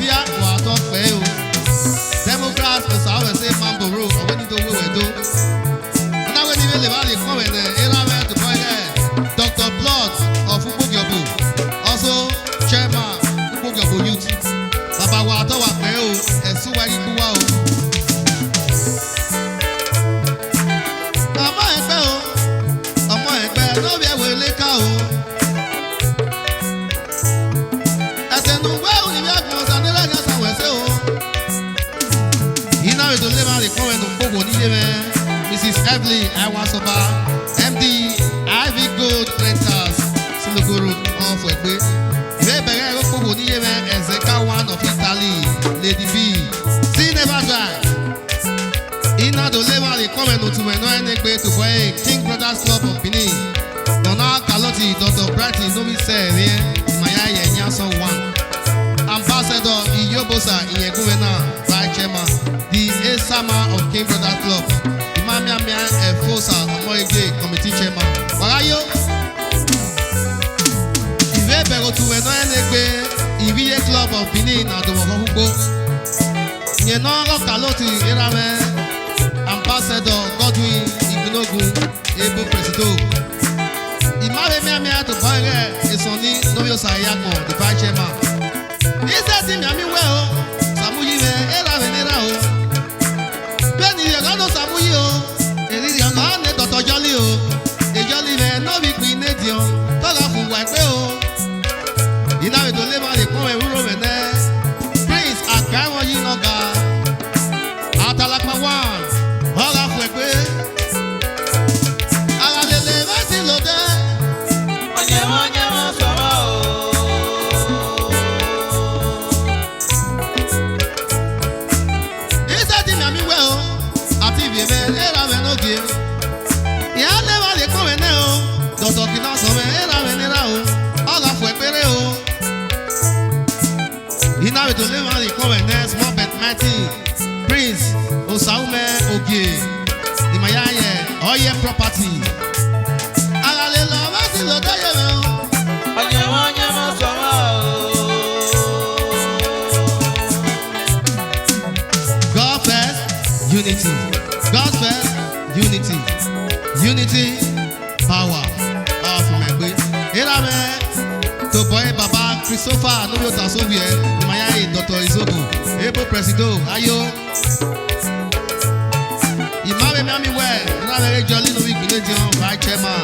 Obia wa talk pe o. Democrats for South say Mambo Road, we need to we do. And now when you le ba le come in era we to boy Dr. Blood of Ubogyobo. Also chairman Ubogyobo Youth. Baba wa to wa pe o, esu wa ri wa o. Ọmọ ẹgbẹ́ no be we le ka o. Atenuwa uni bi agbon sa nile ga sa we se o. Ina we to le ma le kon we no gbogbo ni ye me. Mrs. Evelyn Awasoba, MD Ivy Gold Rentals, Silogoro of Egbe. Ibe bere ro gbogbo ni ye me Ezeka one of Italy, Lady B. See never die. Ina do le ma le kon we no tu we no enegbe to boy King Brothers Club of Benin. Dona Kaloti, Dr. Brighton, no be say here. Maya Yenyaso one. Ambassador Iyobosa Iyeguwena, Vice Chairman, the Esama of King Brothers Club. Imamia Efosa Omoige Committee Chairman. Wagayo. Ive bero tu we no enegbe Ibiye Club of Benin na do Hugo. Nyenoro Kaloti Irame. Ambassador Godwin Ignogu, Ebo Presido. Imare miamia to boy Esoni Novio Sayako, the Vice Chairman. He said to me, well, Samuyi, Era Venera. Penny, you're going to Samuyi, and it's your man, Dr. Jolly, a jolly man, no big queen, Nadio, Toga from Whiteo. You know, to live on the Coe Roman there. Prince, I can't want you no God. Atalakma one, Hoga Fwekwe. Alalele, Vasilo there. To live on the Covenants, Mobet Matty, Prince, Osaume Ogie, the Mayaye, Oye Property. God first, unity. God first, unity. Unity, power. Powerful man. To boy Baba Christopher, no ta Soviet, the Mayaye, Dr. Izobu, Ebo Presido, Ayo. Imame Miami well, not very jolly no week religion, Vice Chairman.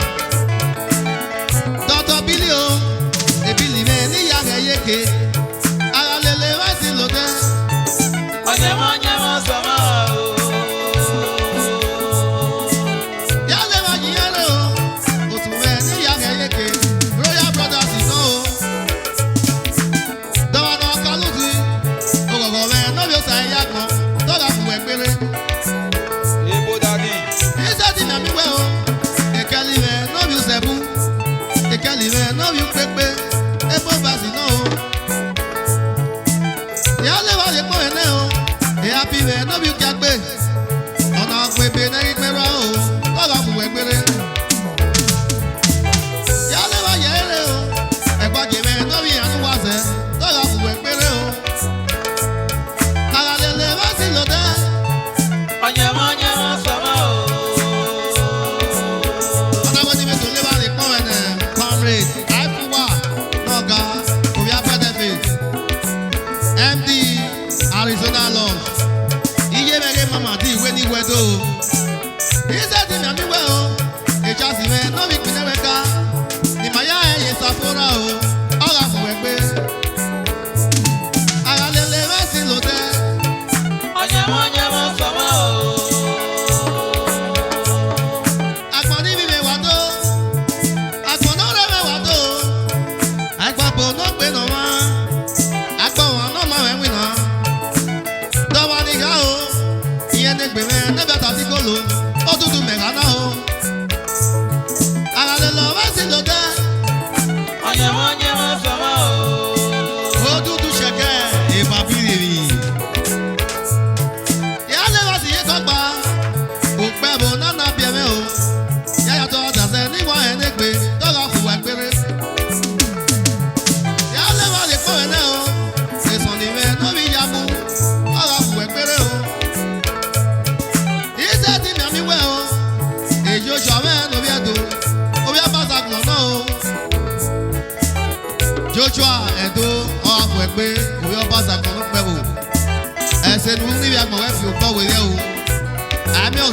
Dr. Billy O, a Billy man, the young Yeke, Alalele Vasilote.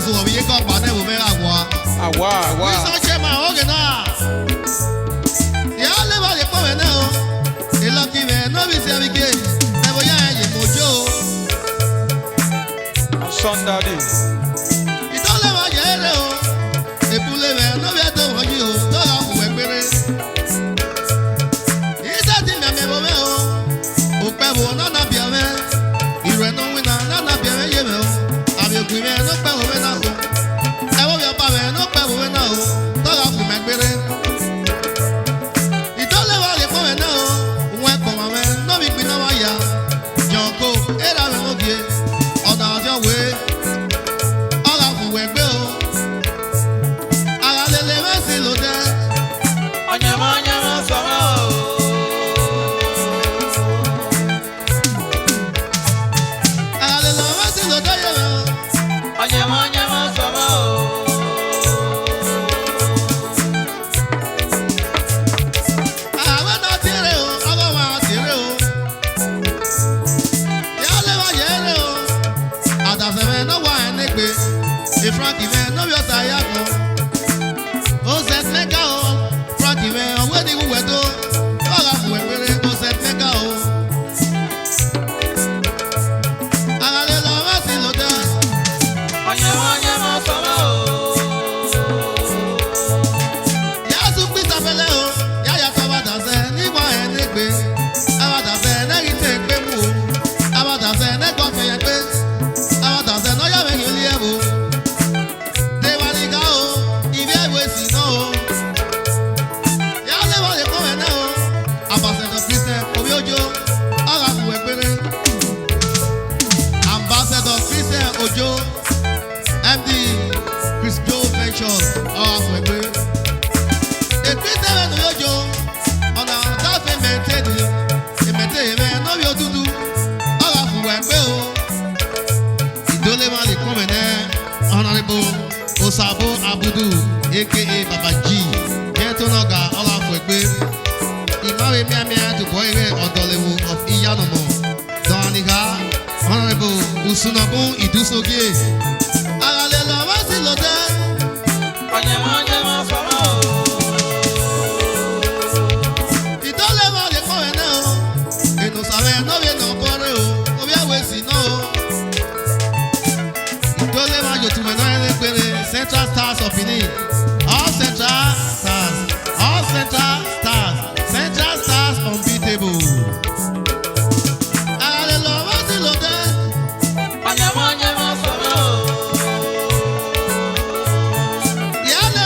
zo bi ko pa ne wo me agwa. Awa. We so che ma o ge na. Ya le ba le po me na o. E lo ki me no bi se abi ke. E bo ya ye mojo. Sunday. Itole ma je re o. E pule me no bi to wo ji o. To la fu e pere. Isa ti me bo me o. O pe bo na na bi ame. Ire no wi na na bi ame ye me o. Abi ogun me no pe wo me na so. E wo bi opa me no pe wo me na o. To la fu me pere. Itole wa le po me na o. Won ko ma me no bi pin na wa ya. Jonko era me mo bie. Ona ajo we. Ola fu we gbe o. Ara le le me si lo de. Onyama sama o. Ara le lo me si lo de ye me o. Onyama sama o. Ara na tire o. Aba wa tire o. Ya le wa ye re o. Ada se me no wa enegbe. E Frankie me no bi o ta ya ko. O set mega o. Frankie me o we di wu we to. Ola fu we pere o set mega o. Ara le lo me si lo de. Onyama sama o. Ya su pita pele o. Ya ya ko ba da se ni wa enegbe. Aba da se ne ri te pe mu o. Aba da se ne ko fe ye pe. Aba da se no ya me ni e bo. De wa ni ga o. Ibi e we si no o. Ya le wa le ko me na o. Ambassador Christian Obi Ojo. Ara fu e pere. Ambassador Christian Ojo. MD Chris Joe Ventures. Ara fu e pere. E Christian Ojo. Ona ta fe maintain. E maintain me no bi odudu. Ara fu e pe o. Idole ma le ko me na. Honorable Osabo Abudu aka Baba G. Yetonoga Ara fu e pe. Imawe miamia to boy Odolewu of Iyanomo. Doniga, Honorable Usunabu Idusoge. Arale la wasi lode. Onyama sama o. Idole ma le ko ene o. Eno sabe no be no bore o. Obi awe si no o. Idole ma yo tume no ene pere Central Stars of Benin. All Central Stars. All Central Stars. Central Stars unbeatable. Arale la wasi lode. Onyama sama o. Ya le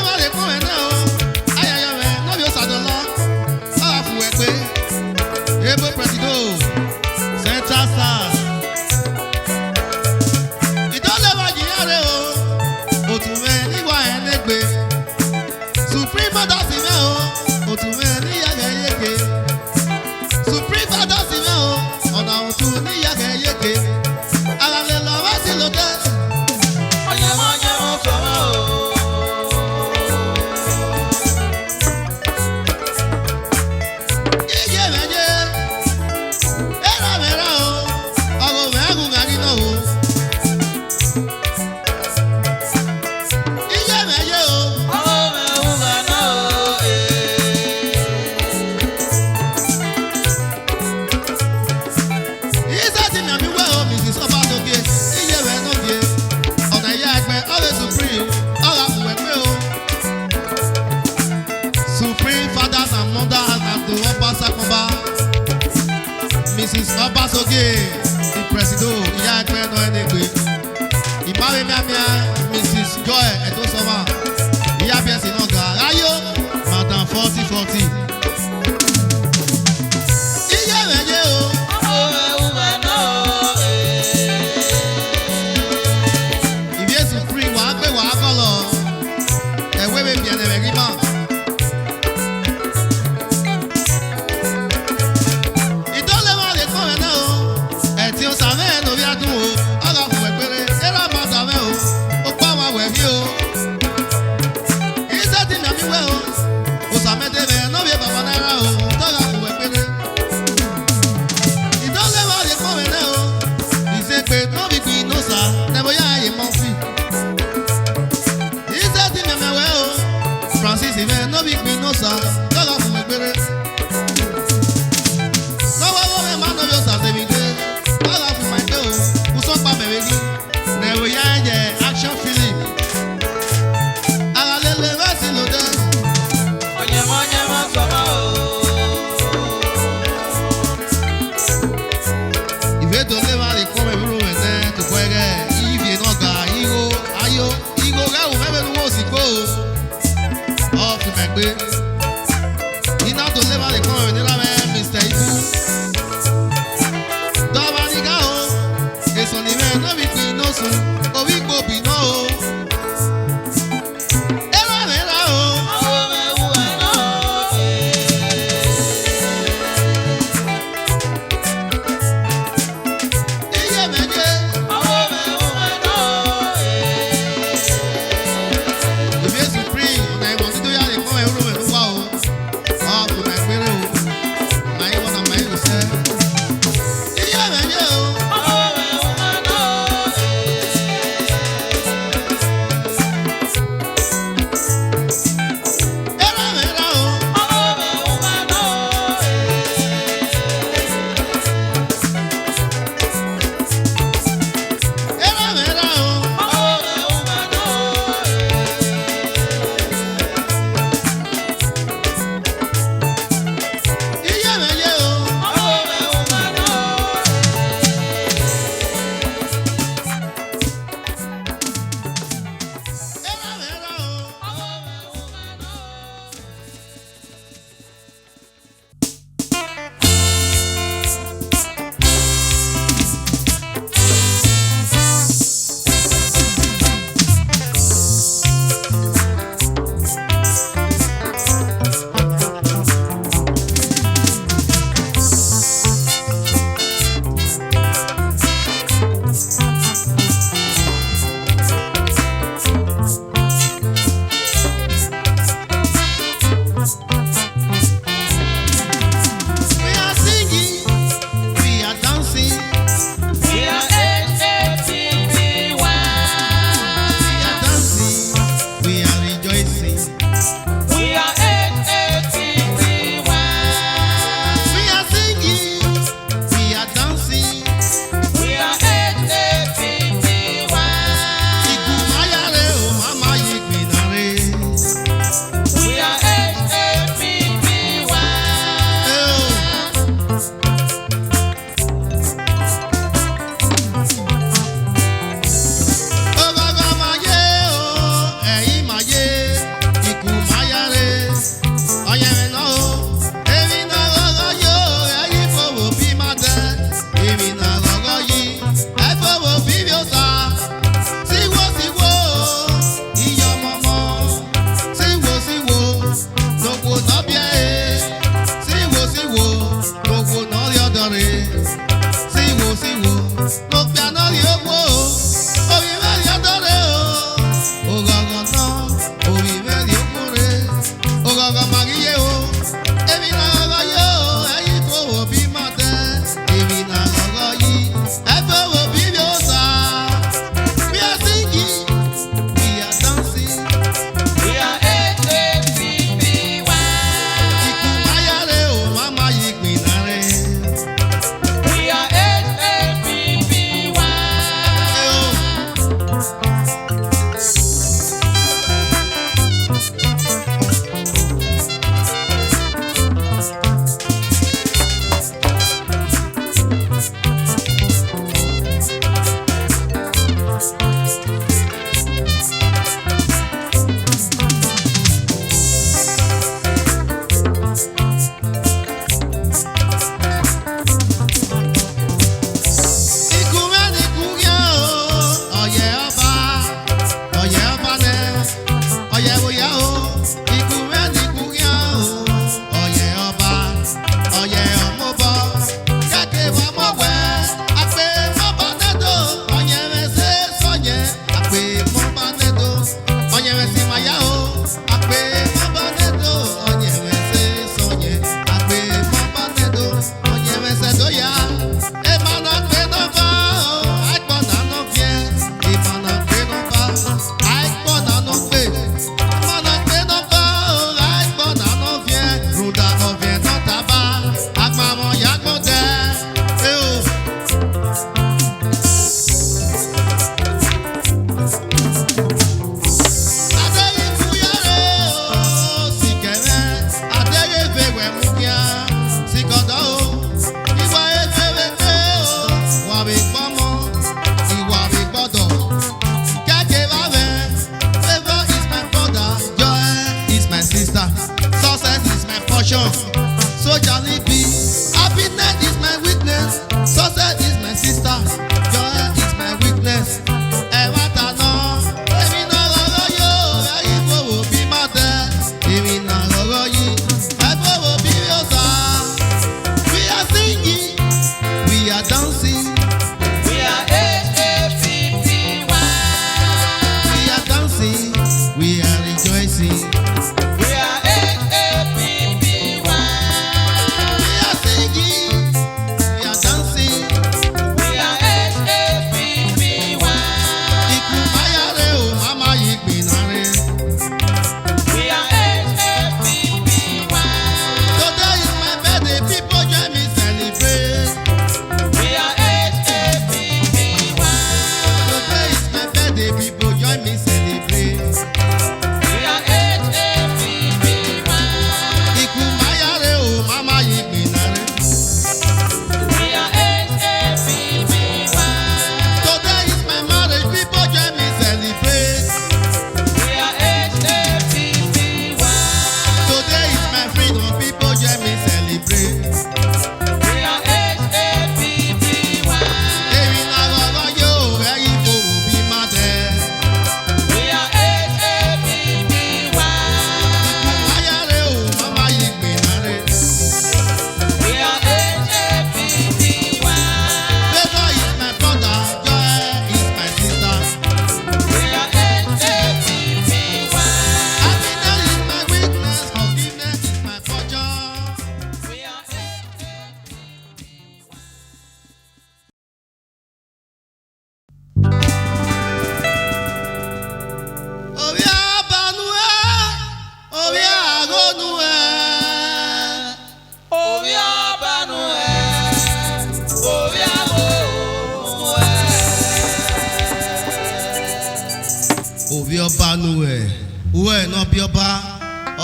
Ovi ọba nuwe. Uwe no bi ọba.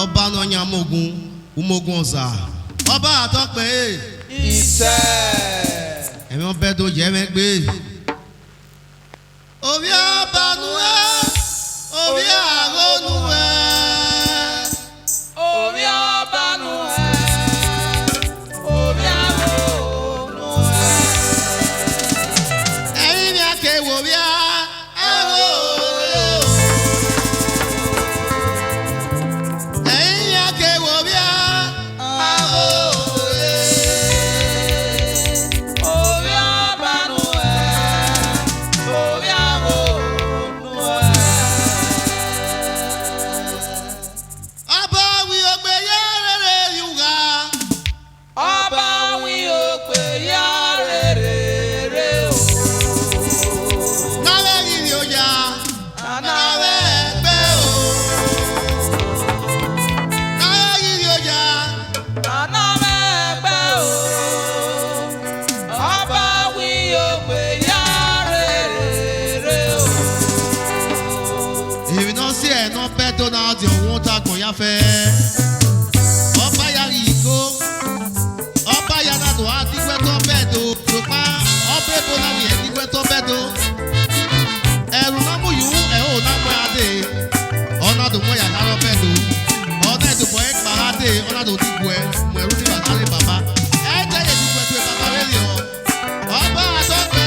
Ọba no nyamogun. Umogun ọ̀sà. Ọba àtọ́pẹ́. Ìṣẹ́. Ẹ̀mí wọn bẹ́ẹ̀ tó jẹ́ mẹ́gbẹ́. Ovi ọba nuwe. Ovi àgọ́ nuwe. Ovi ọba nuwe. Ovi àgọ́ nuwe. Ẹ̀yin ni a kè wò bí a. Donald your water kon ya fe Ọba ya iko Ọba ya na do adigwe to bedo to pa Ọba bo na ni adigwe to bedo Ẹ̀rù na mu yu e o na mo ade Ona do mo ya na ro bedo Ona do boy pa ade ona do digwe mo eru ni ba kale baba E je ye digwe to baba re yo Ọba to pe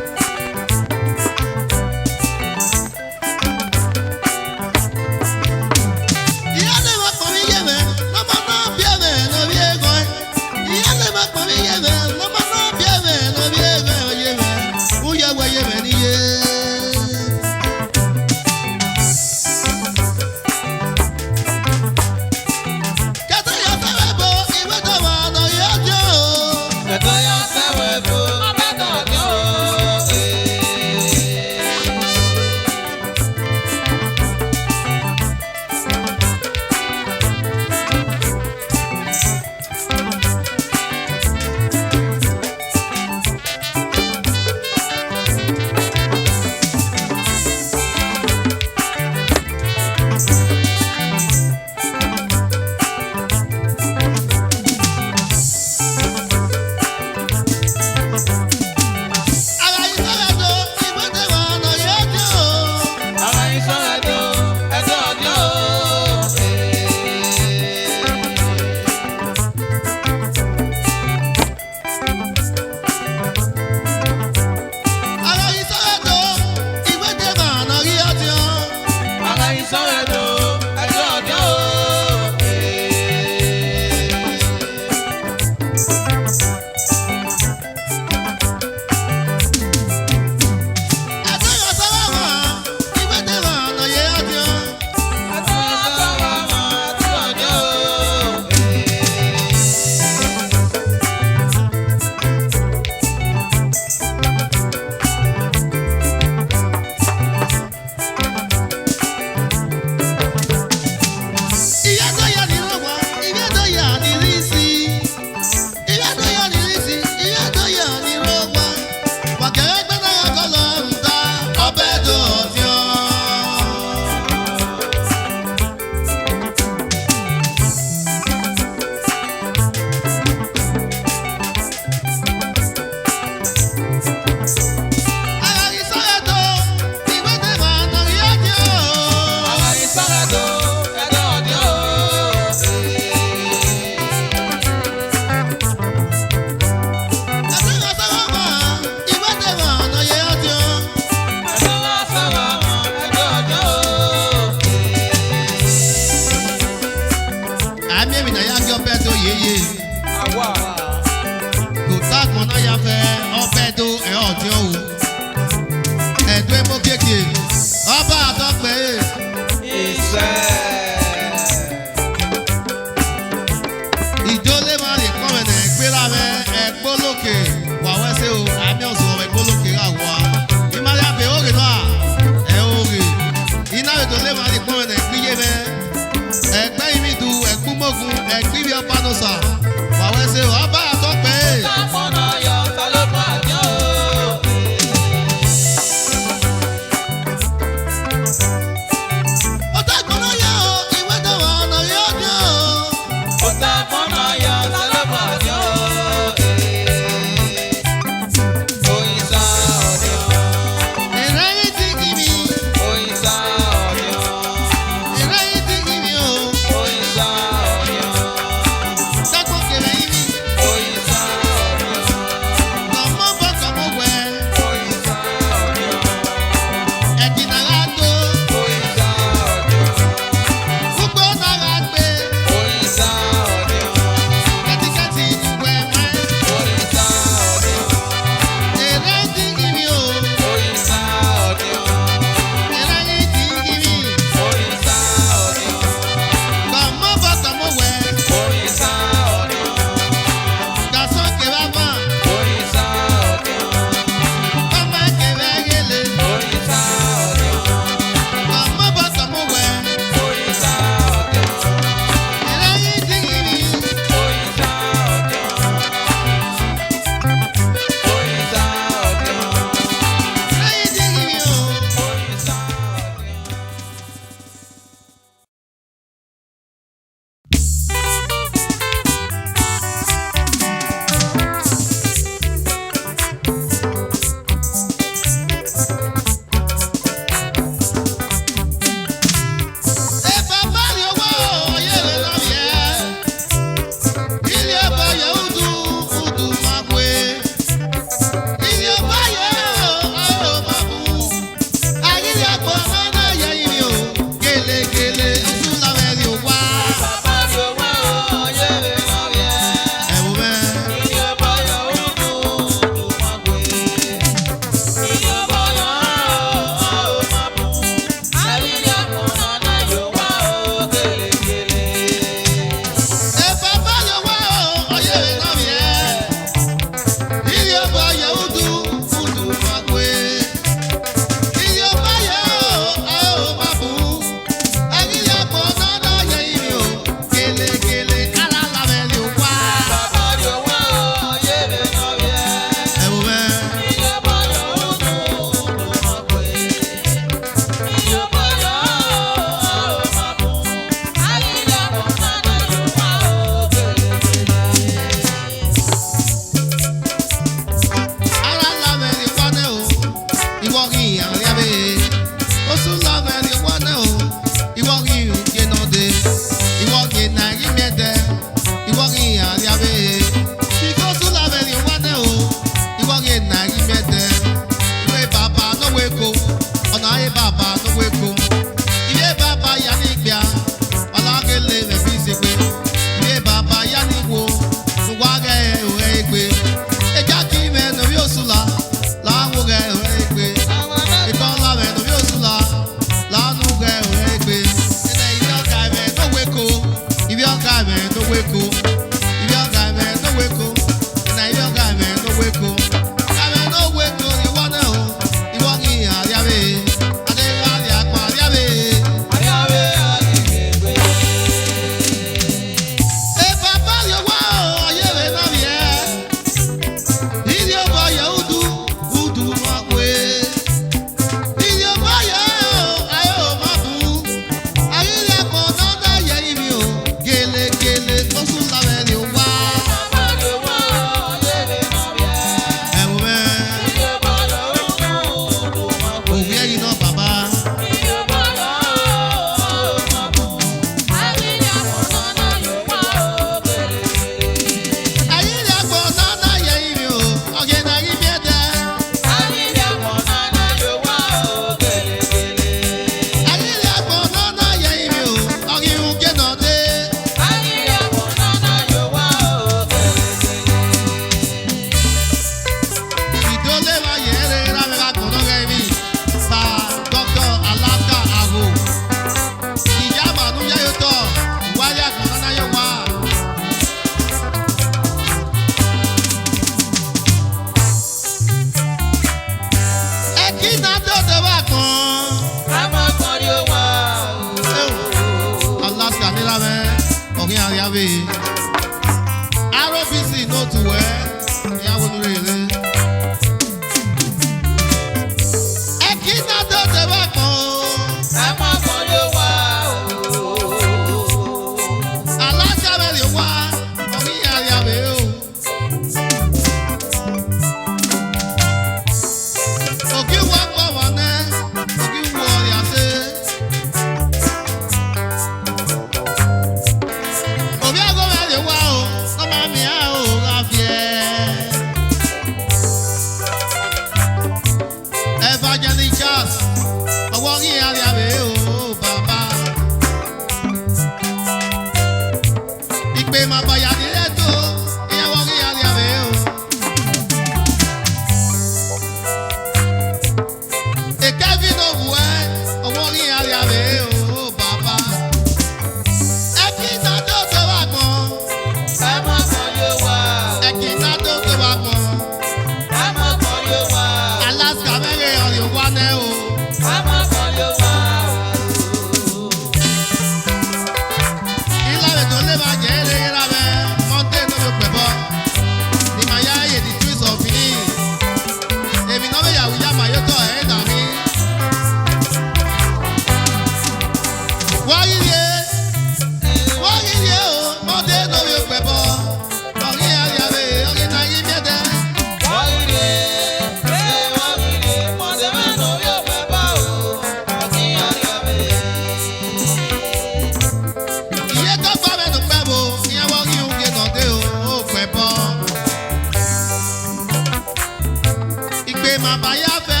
Igbe ma ba ya fe,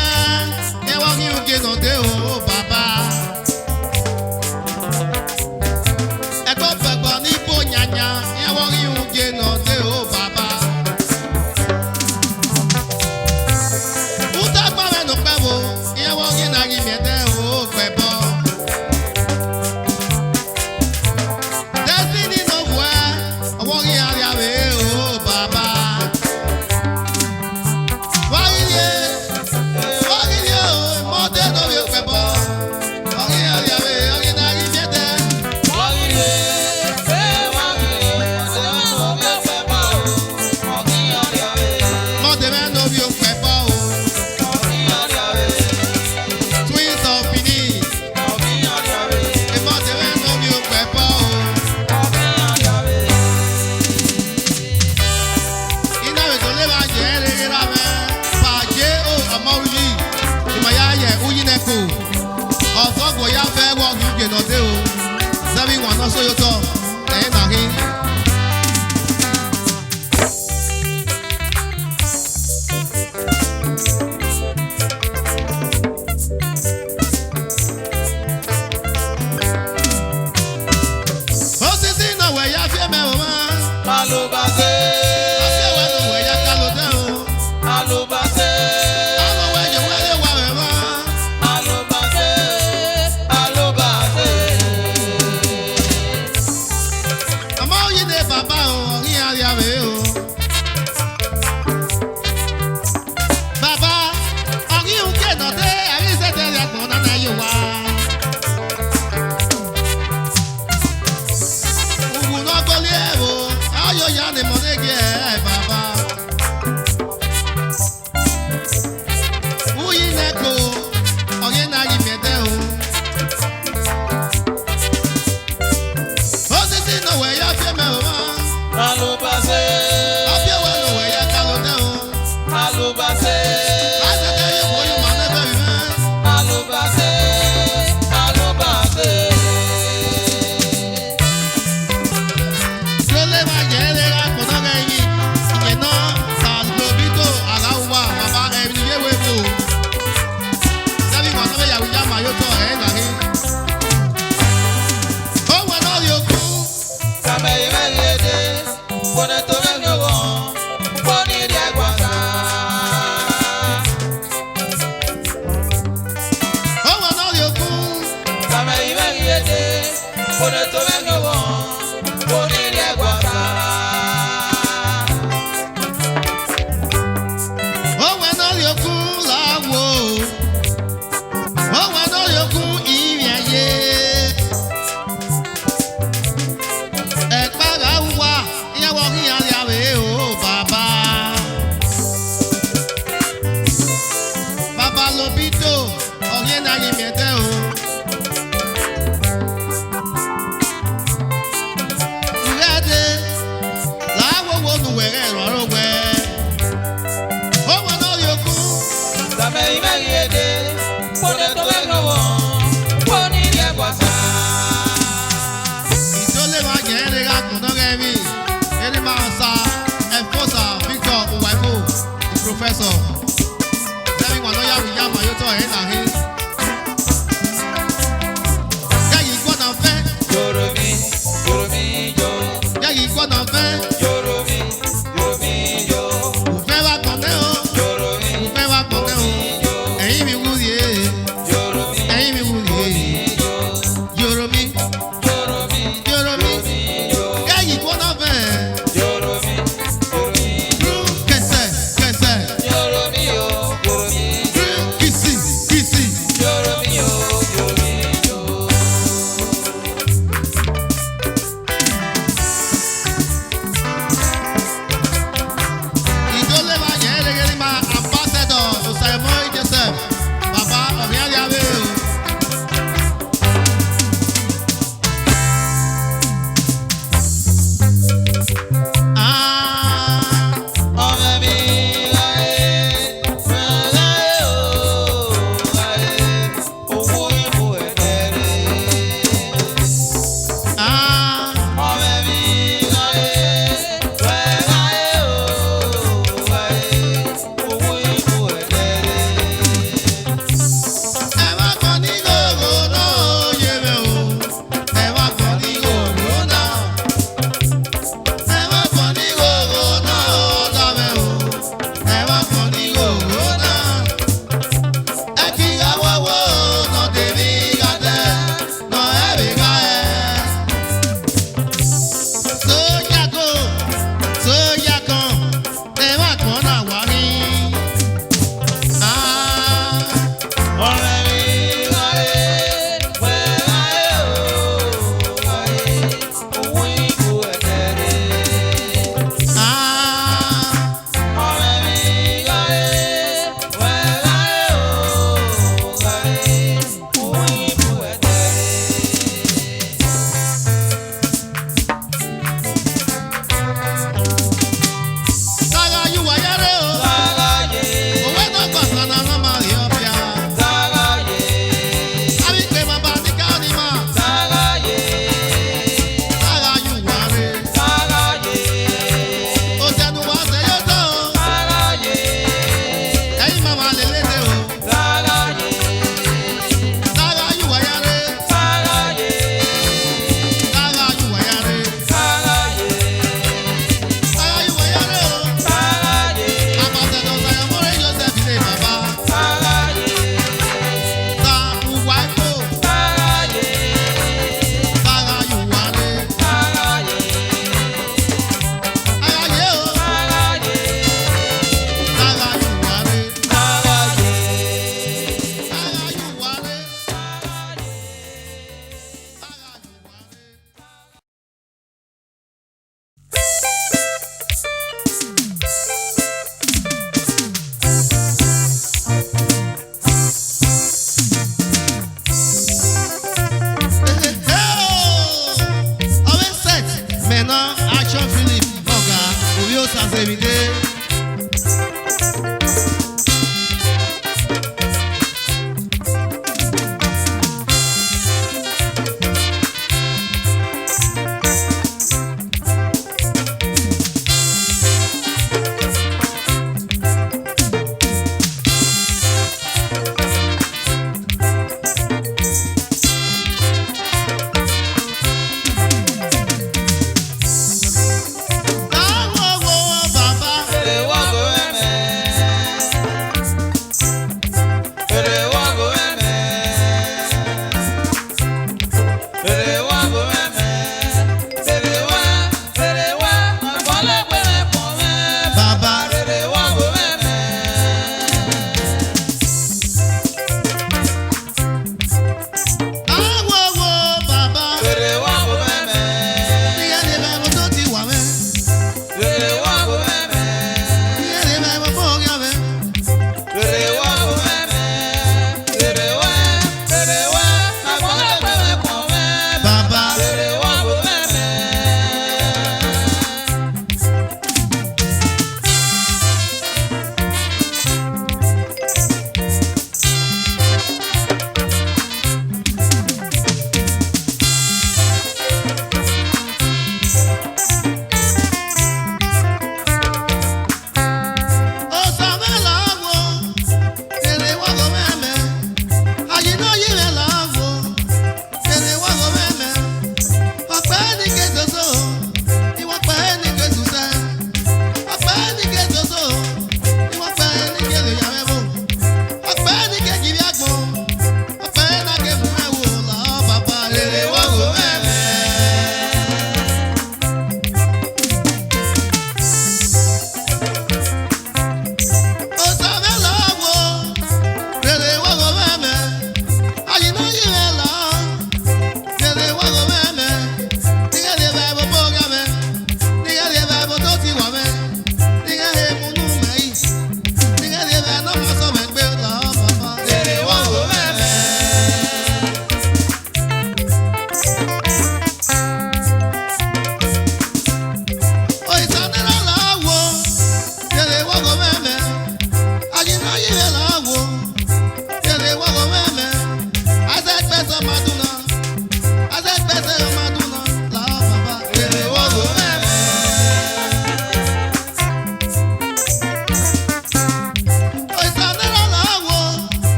ewo ni uge no de o baba. Ego pegbo ni bo nyanya, ewo ni uge no de o baba. Uta gba me no pe wo, ewo ni na ri me de o pebo. Destiny no bua, owo ni ari ave o baba. Ọ̀sọ́gbọ̀ ya fẹ́ wọ́n kí n gbènà dé o, sẹ́mi wọn náà sóyó tọ̀, ẹ̀yìn náà kí. Ó sì sí iná wẹ̀ ya fẹ́ mẹ́wọ̀ mọ́. Alubase. Àti ẹ̀wẹ̀ náà wẹ̀ ya ká ló dẹ́ o. Alubase. Àwọn wẹ̀yẹ̀ wẹ́lẹ̀ wà rẹ̀ mọ́. Alubase. Alubase. Àmọ́ yìí ni bàbá o, ọ̀rin àríyá rẹ̀ o. Bàbá, ọ̀rin ń kẹ̀nà dé àríṣẹ́tẹ̀ rẹ̀ gbọ̀n náà yóò wá. Ògùn náà gbọ́lé ẹ̀ o, ayọ̀ ya ni mọ̀lẹ́gì ẹ̀ bàbá. Uyi nẹ́kọ̀, ọ̀rin náà yìí mẹ́tẹ́ o. Ó sì sí iná wẹ̀ ya fẹ́ mẹ́wọ̀ mọ́. Alubase. Ọbẹ̀ wẹ̀ lọ wẹ̀ ya ká ló dẹ́ o. Alubase. Àṣẹ̀kẹ́ yóò wọ́n yóò máa lẹ́bẹ̀ rí mẹ́. Alubase. Alubase. Lólé máa jẹ́ ẹlẹ́ra kọ̀ọ̀nà rẹ̀ yìí. Ìyẹn náà sàlóbítò àláwùwà bàbá ẹni yéwé wò. Sẹ́bí wọn náà yàwó yá màá yóò tọ̀ ẹ̀ nàrí. Ó wẹ̀ náà yóò kú. Kàmẹ́ ìrẹ́lẹ́dẹ́, kọ́nẹ́ tó mẹ́rin wọ̀, kọ́ ní ilé ẹgbàá. Ó wẹ̀ náà yóò kú. Kàmẹ́ ìrẹ́lẹ́dẹ́, kọ́nẹ́ tó mẹ́rin wọ̀, kọ́ ní ilé ẹgbàá. Ó wẹ̀ náà yóò kú láwo. Ó wẹ̀ náà yóò kú ìrìn ayé. Ẹ̀pára ń wá ìyàwó kí àríyá rẹ̀ o bàbá. Bàbá lo bítò ọ̀rẹ́ náà yìí mẹ́tẹ́ o. Ìrẹ́dẹ̀ làáwòwò nù wẹ̀rẹ̀ rọ̀rọ̀ wẹ̀. Ó wẹ̀ náà yóò kú. Kàmẹ́ ìrẹ́lẹ́dẹ́, kọ́nẹ́ tó mẹ́rin wọ̀, kọ́ ní ilé ẹgbàá. Ìjọlẹ̀ máa jẹ́ ẹ̀rẹ́ra kùnà rẹ̀ mi. Ẹni máa sa ẹ̀fọ́sà Victor Uwaifo, the professor. Sẹ́mi wọn náà yàwó yá màá yóò tọ̀ ẹ̀ nàrí. Yẹ́yì gbọ́dọ̀ fẹ́. Joromi, Joromi, Jo. Yẹ́yì gbọ́dọ̀ fẹ́.